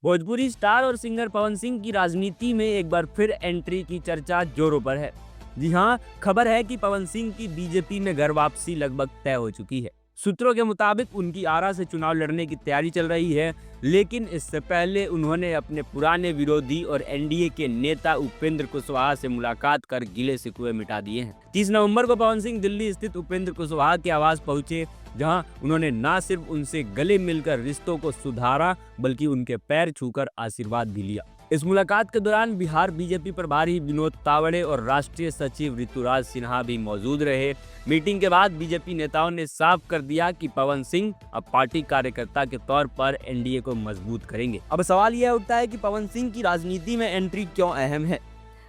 Bhojpuri star और singer Pawan Singh की राजनीति में एक बार फिर एंट्री की चर्चा जोरों पर है। जी हां, खबर है कि पवन सिंह की बीजेपी में घर वापसी लगभग तय हो चुकी है। सूत्रों के मुताबिक उनकी आरा से चुनाव लड़ने की तैयारी चल रही है, लेकिन इससे पहले उन्होंने अपने पुराने विरोधी और एनडीए के नेता उपेंद्र कुशवाहा से मुलाकात कर गिले शिकवे मिटा दिए हैं। 30 नवंबर को पवन सिंह दिल्ली स्थित उपेंद्र कुशवाहा के आवास पहुंचे, जहां उन्होंने न सिर्फ उनसे गले मिलकर रिश्तों को सुधारा, बल्कि उनके पैर छूकर आशीर्वाद भी लिया। इस मुलाकात के दौरान बिहार बीजेपी प्रभारी विनोद तावड़े और राष्ट्रीय सचिव ऋतुराज सिन्हा भी मौजूद रहे। मीटिंग के बाद बीजेपी नेताओं ने साफ कर दिया कि पवन सिंह अब पार्टी कार्यकर्ता के तौर पर एनडीए को मजबूत करेंगे। अब सवाल यह उठता है कि पवन सिंह की राजनीति में एंट्री क्यों अहम है।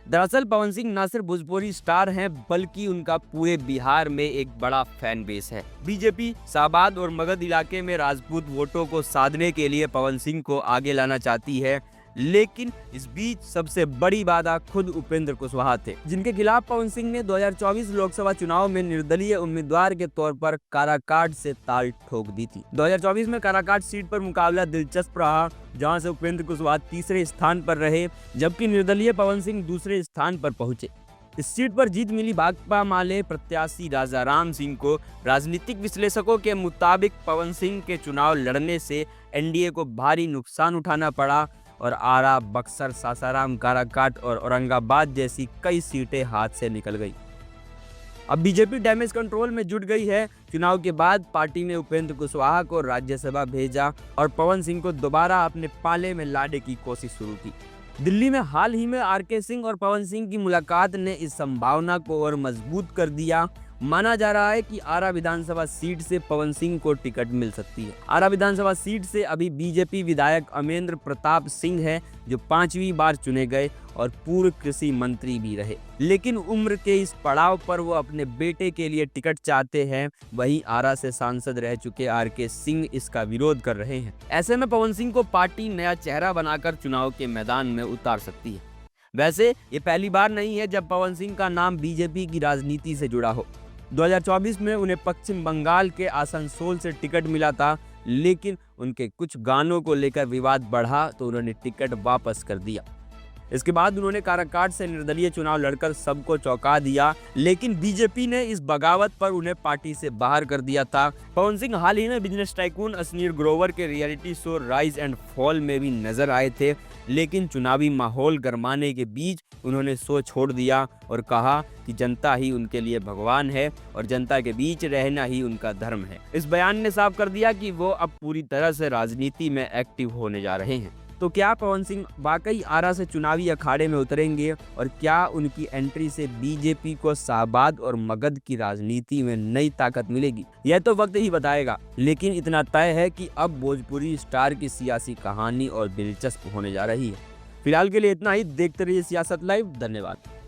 दरअसल पवन सिंह न सिर्फ भोजपुरी स्टार हैं, बल्कि उनका पूरे बिहार में एक बड़ा फैन बेस है। बीजेपी शाहबाद और मगध इलाके में राजपूत वोटों को साधने के लिए पवन सिंह को आगे लाना चाहती है, लेकिन इस बीच सबसे बड़ी बाधा खुद उपेंद्र कुशवाहा थे, जिनके खिलाफ पवन सिंह ने 2024 लोकसभा चुनाव में निर्दलीय उम्मीदवार के तौर पर काराकाट से ताल ठोक दी थी। 2024 में काराकाट सीट पर मुकाबला दिलचस्प रहा, जहां से उपेंद्र कुशवाहा तीसरे स्थान पर रहे, जबकि निर्दलीय पवन सिंह दूसरे स्थान पर पहुंचे। इस सीट पर जीत मिली भाकपा माले प्रत्याशी राजा राम सिंह को। राजनीतिक विश्लेषकों के मुताबिक पवन सिंह के चुनाव लड़ने से एनडीए को भारी नुकसान उठाना पड़ा और आरा, बक्सर, सासाराम, काराकाट और औरंगाबाद जैसी कई सीटें हाथ से निकल गई। अब बीजेपी डैमेज कंट्रोल में जुट गई है। चुनाव के बाद पार्टी ने उपेंद्र कुशवाहा को राज्यसभा भेजा और पवन सिंह को दोबारा अपने पाले में लाने की कोशिश शुरू की। दिल्ली में हाल ही में आरके सिंह और पवन सिंह की मुलाकात ने इस संभावना को और मजबूत कर दिया। माना जा रहा है कि आरा विधानसभा सीट से पवन सिंह को टिकट मिल सकती है। आरा विधानसभा सीट से अभी बीजेपी विधायक अमेंद्र प्रताप सिंह है, जो 5वीं बार चुने गए और पूर्व कृषि मंत्री भी रहे, लेकिन उम्र के इस पड़ाव पर वो अपने बेटे के लिए टिकट चाहते हैं। वहीं आरा से सांसद रह चुके आरके सिंह इसका विरोध कर रहे हैं। ऐसे में पवन सिंह को पार्टी नया चेहरा बनाकर चुनाव के मैदान में उतार सकती है। वैसे ये पहली बार नहीं है जब पवन सिंह का नाम बीजेपी की राजनीति से जुड़ा हो। 2024 में उन्हें पश्चिम बंगाल के आसनसोल से टिकट मिला था, लेकिन उनके कुछ गानों को लेकर विवाद बढ़ा तो उन्होंने टिकट वापस कर दिया। इसके बाद उन्होंने काराकाट से निर्दलीय चुनाव लड़कर सबको चौंका दिया, लेकिन बीजेपी ने इस बगावत पर उन्हें पार्टी से बाहर कर दिया था। पवन सिंह हाल ही में बिजनेस टाइकून अश्नीर ग्रोवर के reality show rise and fall में भी नजर आए थे, लेकिन चुनावी माहौल गरमाने के बीच उन्होंने शो छोड़ दिया और कहा कि जनता ही उनके लिए भगवान है और जनता के बीच रहना ही उनका धर्म है। इस बयान ने साफ कर दिया कि वो अब पूरी तरह से राजनीति में एक्टिव होने जा रहे हैं। तो क्या पवन सिंह वाकई आरा से चुनावी अखाड़े में उतरेंगे और क्या उनकी एंट्री से बीजेपी को शाहबाद और मगध की राजनीति में नई ताकत मिलेगी? यह तो वक्त ही बताएगा, लेकिन इतना तय है कि अब भोजपुरी स्टार की सियासी कहानी और दिलचस्प होने जा रही है। फिलहाल के लिए इतना ही। देखते रहिए सियासत लाइव। धन्यवाद।